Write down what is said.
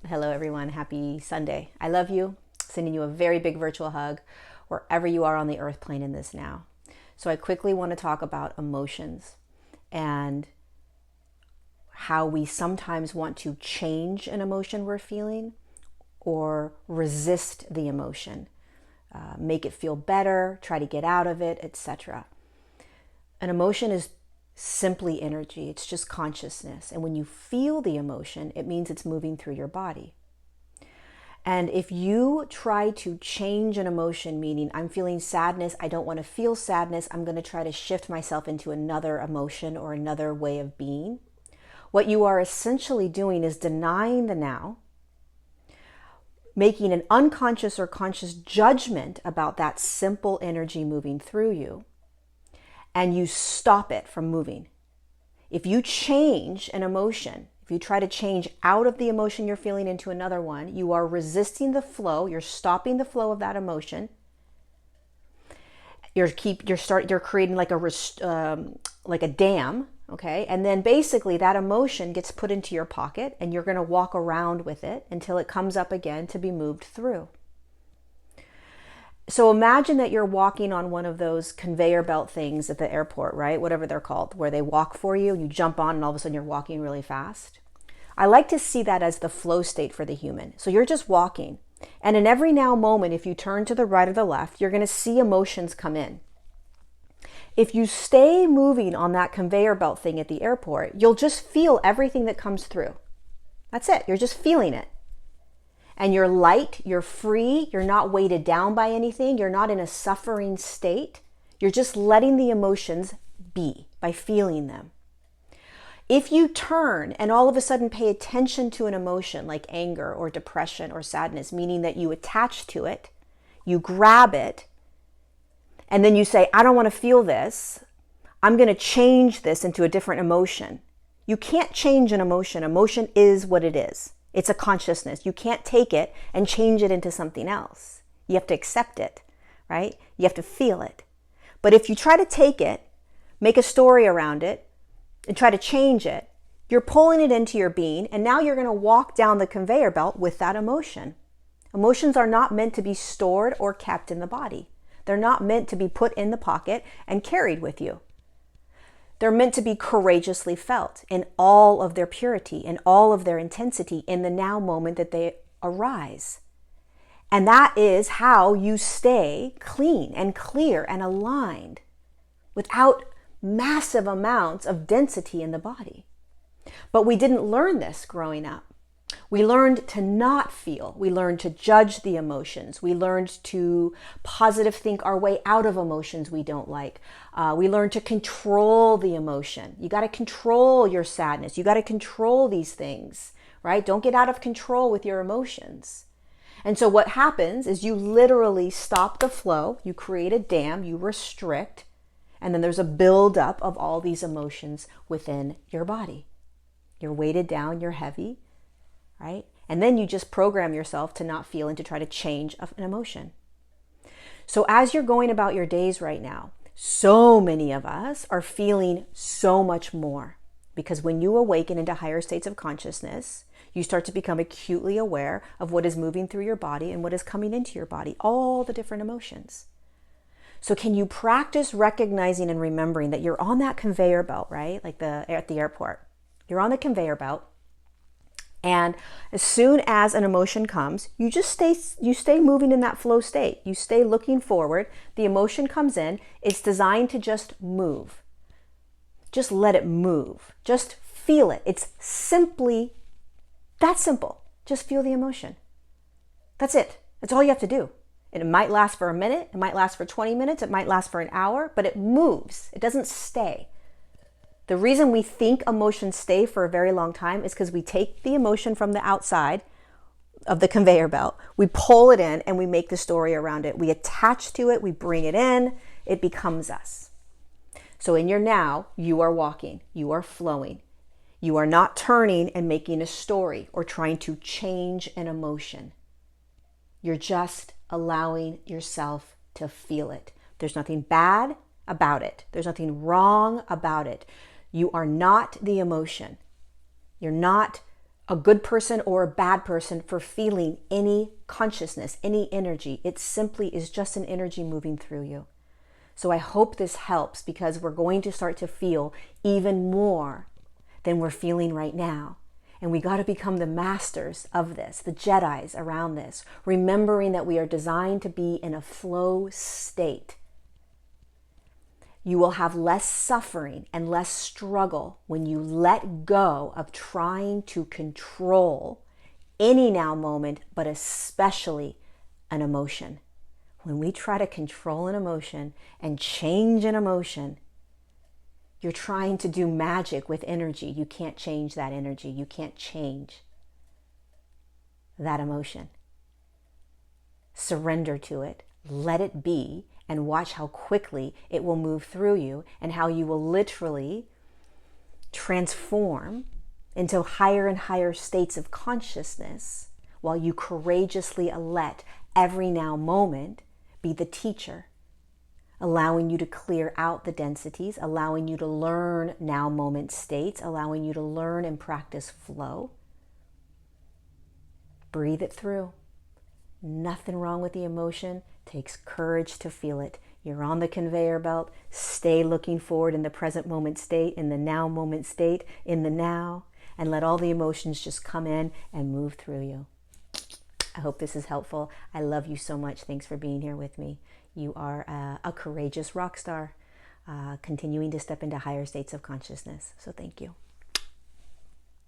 Hello, everyone. Happy Sunday. I love you. Sending you a very big virtual hug wherever you are on the earth plane in this now. So, I quickly want to talk about emotions and how we sometimes want to change an emotion we're feeling or resist the emotion, make it feel better, try to get out of it, etc. An emotion is simply energy. It's just consciousness. And when you feel the emotion, it means it's moving through your body. And if you try to change an emotion, meaning I'm feeling sadness, I don't want to feel sadness, I'm going to try to shift myself into another emotion or another way of being, what you are essentially doing is denying the now, making an unconscious or conscious judgment about that simple energy moving through you, and you stop it from moving. If you change an emotion, if you try to change out of the emotion you're feeling into another one, you are resisting the flow. You're stopping the flow of that emotion. You're creating like a dam, okay? And then basically that emotion gets put into your pocket, and you're going to walk around with it until it comes up again to be moved through. So imagine that you're walking on one of those conveyor belt things at the airport, right? Whatever they're called, where they walk for you, you jump on, and all of a sudden you're walking really fast. I like to see that as the flow state for the human. So you're just walking. And in every now moment, if you turn to the right or the left, you're going to see emotions come in. If you stay moving on that conveyor belt thing at the airport, you'll just feel everything that comes through. That's it. You're just feeling it. And you're light, you're free, you're not weighted down by anything, you're not in a suffering state. You're just letting the emotions be by feeling them. If you turn and all of a sudden pay attention to an emotion like anger or depression or sadness, meaning that you attach to it, you grab it, and then you say, I don't want to feel this, I'm going to change this into a different emotion. You can't change an emotion. Emotion is what it is. It's a consciousness. You can't take it and change it into something else. You have to accept it, right? You have to feel it. But if you try to take it, make a story around it, and try to change it, you're pulling it into your being, and now you're going to walk down the conveyor belt with that emotion. Emotions are not meant to be stored or kept in the body. They're not meant to be put in the pocket and carried with you. They're meant to be courageously felt in all of their purity, in all of their intensity, in the now moment that they arise. And that is how you stay clean and clear and aligned without massive amounts of density in the body. But we didn't learn this growing up. We learned to not feel. We learned to judge the emotions. We learned to positive think our way out of emotions we don't like. We learned to control the emotion. You got to control your sadness. You got to control these things, right? Don't get out of control with your emotions. And so what happens is you literally stop the flow. You create a dam, you restrict, and then there's a buildup of all these emotions within your body. You're weighted down, you're heavy, right? And then you just program yourself to not feel and to try to change an emotion. So as you're going about your days right now, so many of us are feeling so much more, because when you awaken into higher states of consciousness, you start to become acutely aware of what is moving through your body and what is coming into your body, all the different emotions. So can you practice recognizing and remembering that you're on that conveyor belt, right? Like at the airport. You're on the conveyor belt. And as soon as an emotion comes, you stay moving in that flow state. You stay looking forward. The emotion comes in. It's designed to just move. Just let it move. Just feel it. It's simply that simple. Just feel the emotion. That's it. That's all you have to do. And it might last for a minute. It might last for 20 minutes. It might last for an hour, but it moves. It doesn't stay. The reason we think emotions stay for a very long time is because we take the emotion from the outside of the conveyor belt, we pull it in, and we make the story around it. We attach to it, we bring it in, it becomes us. So in your now, you are walking, you are flowing. You are not turning and making a story or trying to change an emotion. You're just allowing yourself to feel it. There's nothing bad about it. There's nothing wrong about it. You are not the emotion. You're not a good person or a bad person for feeling any consciousness, any energy. It simply is just an energy moving through you. So I hope this helps, because we're going to start to feel even more than we're feeling right now. And we got to become the masters of this, the Jedis around this, remembering that we are designed to be in a flow state. You will have less suffering and less struggle when you let go of trying to control any now moment, but especially an emotion. When we try to control an emotion and change an emotion, you're trying to do magic with energy. You can't change that energy. You can't change that emotion. Surrender to it. Let it be, and watch how quickly it will move through you, and how you will literally transform into higher and higher states of consciousness, while you courageously let every now moment be the teacher, allowing you to clear out the densities, allowing you to learn now moment states, allowing you to learn and practice flow. Breathe it through. Nothing wrong with the emotion. Takes courage to feel it. You're on the conveyor belt. Stay looking forward in the present moment state, in the now moment state, in the now, and let all the emotions just come in and move through you. I hope this is helpful. I love you so much. Thanks for being here with me. You are a courageous rock star, continuing to step into higher states of consciousness. So thank you.